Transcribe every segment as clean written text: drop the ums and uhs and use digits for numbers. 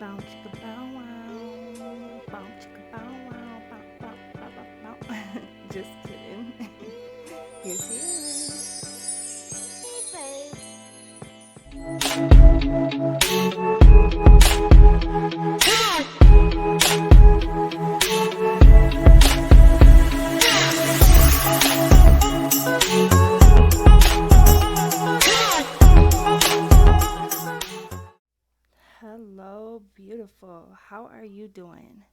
Bow chicka bow wow. Bow chicka bow wow. Bow bow bow bow bow. Just kidding. Here she is. Hello, beautiful. How are you doing?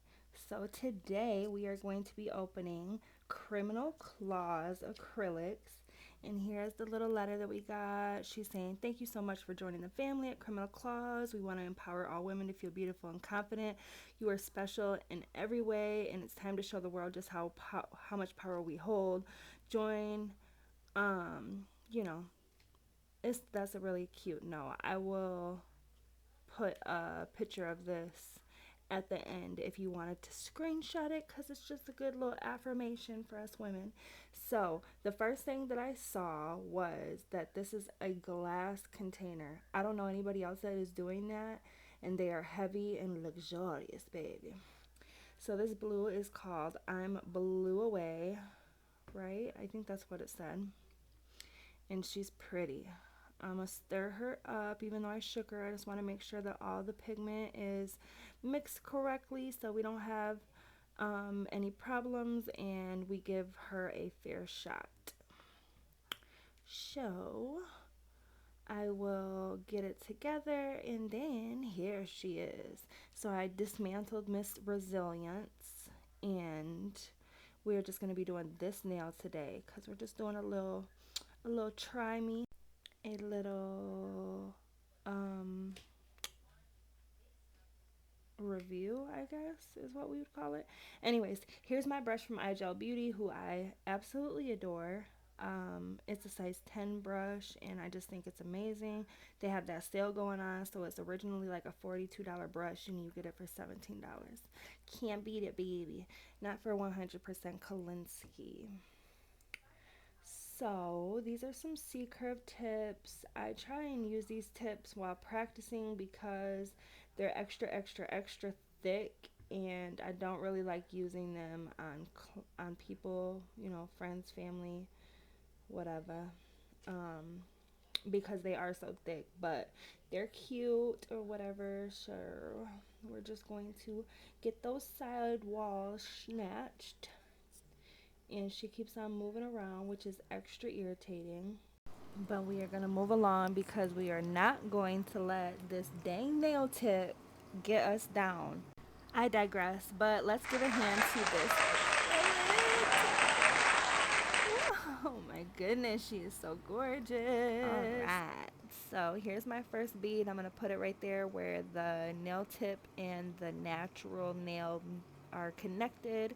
So, today we are going to be opening Criminal Claws Acrylics. And here's the little letter that we got. She's saying, "Thank you so much for joining the family at Criminal Claws. We want to empower all women to feel beautiful and confident. You are special in every way, and it's time to show the world just how much power we hold. Join, you know, that's a really cute note. I will put a picture of this at the end if you wanted to screenshot it because it's just a good little affirmation for us women. So, the first thing that I saw was that this is a glass container. I don't know anybody else that is doing that, and they are heavy and luxurious, baby. So, this blue is called I'm Blew Away, right? I think that's what it said. And she's pretty. I'm gonna stir her up. Even though I shook her, I just want to make sure that all the pigment is mixed correctly so we don't have any problems and we give her a fair shot. So I will get it together and then here she is. So I dismantled Miss Resilience and we're just going to be doing this nail today because we're just doing a little try me, a little um review, I guess is what we would call it. Anyways, here's my brush from iGel Beauty, who I absolutely adore. It's a size 10 brush, and I just think it's amazing. They have that sale going on, so it's originally like a $42 brush, and you get it for $17. Can't beat it, baby. Not for 100% Kolinsky. So, these are some C curve tips. I try and use these tips while practicing because they're extra thick and I don't really like using them on people, friends, family, whatever. Um because they are so thick, but they're cute or whatever. Sure. We're just going to get those side walls snatched and she keeps on moving around, which is extra irritating. But we are going to move along because we are not going to let this dang nail tip get us down. I digress, but let's give a hand to this acrylic. Oh my goodness, she is so gorgeous. All right, so here's my first bead. I'm going to put it right there where the nail tip and the natural nail are connected.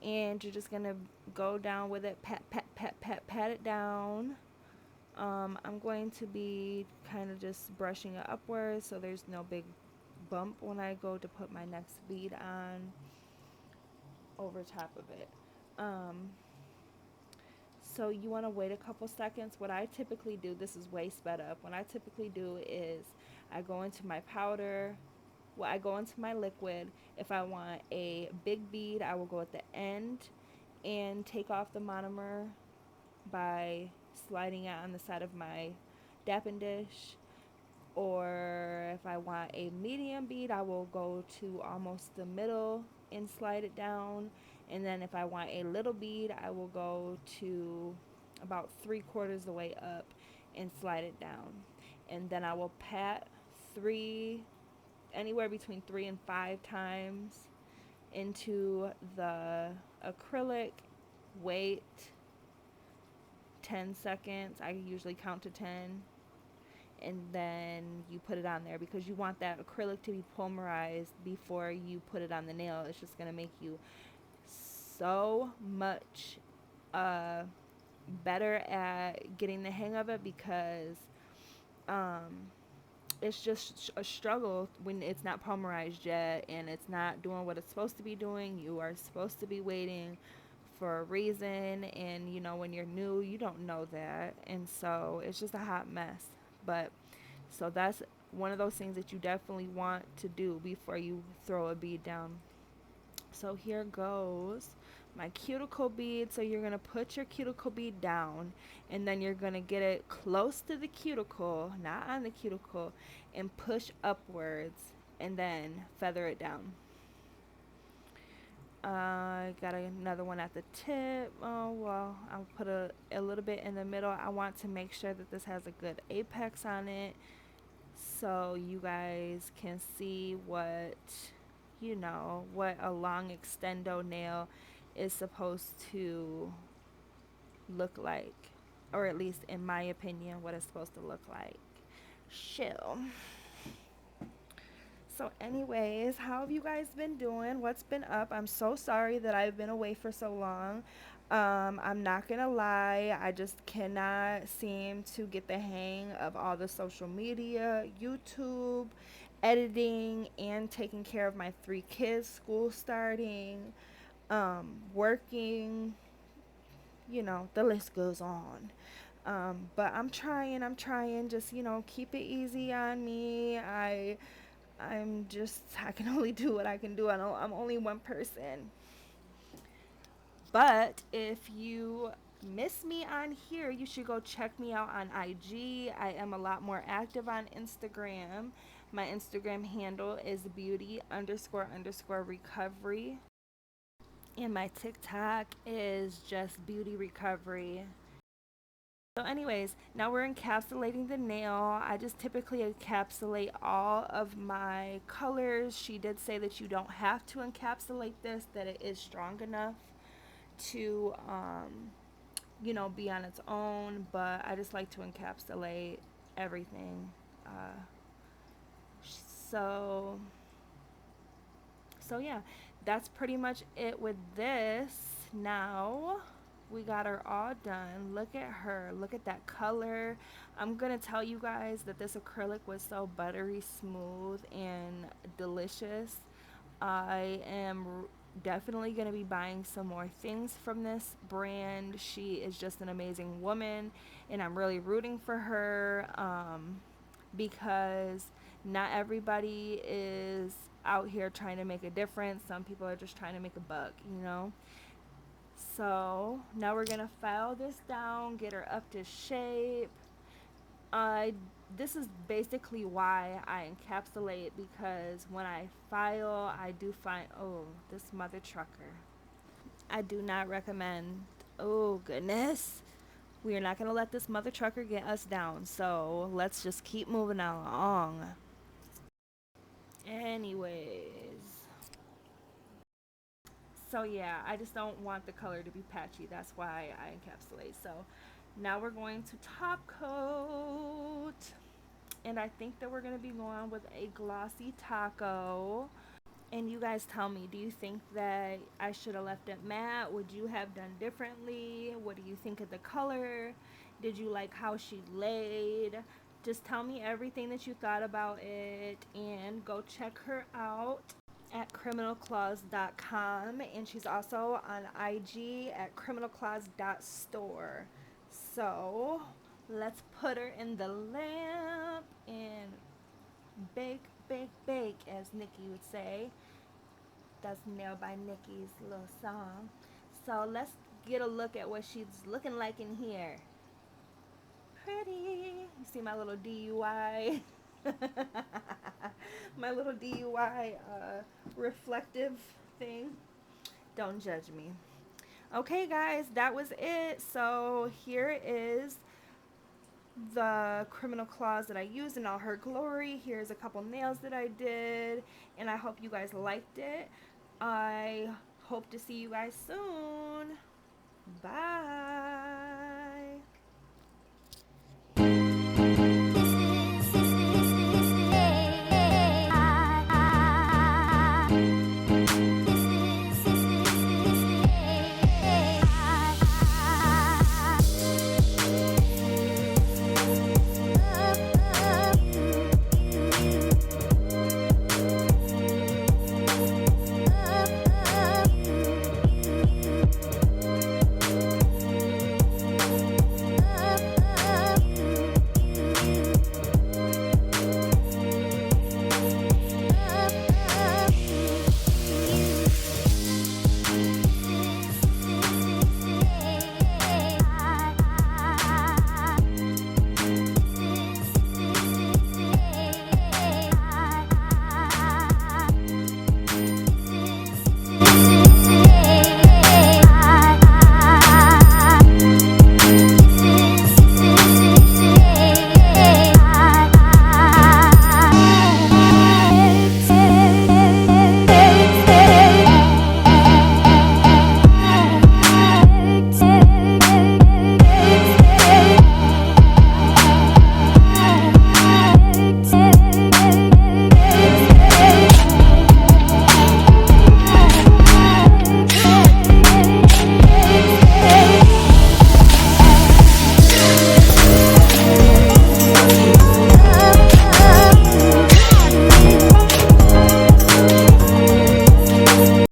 And you're just going to go down with it, pat it down. I'm going to be kind of just brushing it upwards so there's no big bump when I go to put my next bead on over top of it. Um, so you want to wait a couple seconds. What I typically do, this is way sped up. What I typically do is I go into my powder. Well, I go into my liquid. If I want a big bead, I will go at the end and take off the monomer by sliding it on the side of my dapping dish. Or if I want a medium bead, I will go to almost the middle and slide it down. And then if I want a little bead, I will go to about 3/4 the way up and slide it down. And then I will pat three, anywhere between 3 and 5 times into the acrylic. Wait 10 seconds. I usually count to 10, and then you put it on there because you want that acrylic to be pulverized before you put it on the nail. It's just going to make you so much uh, better at getting the hang of it because um, it's just a struggle when it's not pulverized yet and it's not doing what it's supposed to be doing. You are supposed to be waiting for a reason, and when you're new you don't know that, and so it's just a hot mess. But so that's one of those things that you definitely want to do before you throw a bead down. So here goes my cuticle bead. So you're going to put your cuticle bead down, and then you're going to get it close to the cuticle, not on the cuticle, and push upwards and then feather it down. I got another one at the tip. Oh, well, I'll put a little bit in the middle. I want to make sure that this has a good apex on it, so you guys can see what, what a long extendo nail is supposed to look like, or at least in my opinion, what it's supposed to look like. Chill. So anyways, how have you guys been doing? What's been up? I'm so sorry that I've been away for so long. I'm not gonna lie, I just cannot seem to get the hang of all the social media, YouTube, editing, and taking care of my 3 kids, school starting, working, the list goes on. But I'm trying, just, keep it easy on me. I can only do what I can do. I know I'm only one person. But if you miss me on here, you should go check me out on IG. I am a lot more active on Instagram. My Instagram handle is beauty underscore underscore recovery. And my TikTok is just beauty recovery. So anyways, now we're encapsulating the nail. I just typically encapsulate all of my colors. She did say that you don't have to encapsulate this, that it is strong enough to, be on its own, but I just like to encapsulate everything. So, so yeah, that's pretty much it with this. Now, we got her all done. Look at her. Look at that color. I'm going to tell you guys that this acrylic was so buttery smooth and delicious. I am definitely going to be buying some more things from this brand. She is just an amazing woman, and I'm really rooting for her, because not everybody is out here trying to make a difference. Some people are just trying to make a buck. So now we're gonna file this down, get her up to shape. This is basically why I encapsulate, because when I file, I do find, oh, this mother trucker. I do not recommend. Oh goodness, we are not gonna let this mother trucker get us down. So let's just keep moving along. Anyways, so yeah, I just don't want the color to be patchy. That's why I encapsulate. So now we're going to top coat. And I think that we're going to be going with a glossy taco. And you guys tell me, do you think that I should have left it matte? Would you have done differently? What do you think of the color? Did you like how she laid? Just tell me everything that you thought about it, and go check her out at criminalclaws.com, and she's also on IG at criminalclaws.store. So let's put her in the lamp and bake, bake, bake, as Nikki would say. That's Nail by Nikki's little song. So let's get a look at what she's looking like in here. Pretty. You see my little DUI? My little DUI reflective thing. Don't judge me. Okay, guys, that was it. So here is the Criminal Claws that I used in all her glory. Here's a couple nails that I did, and I hope you guys liked it. I hope to see you guys soon. Bye.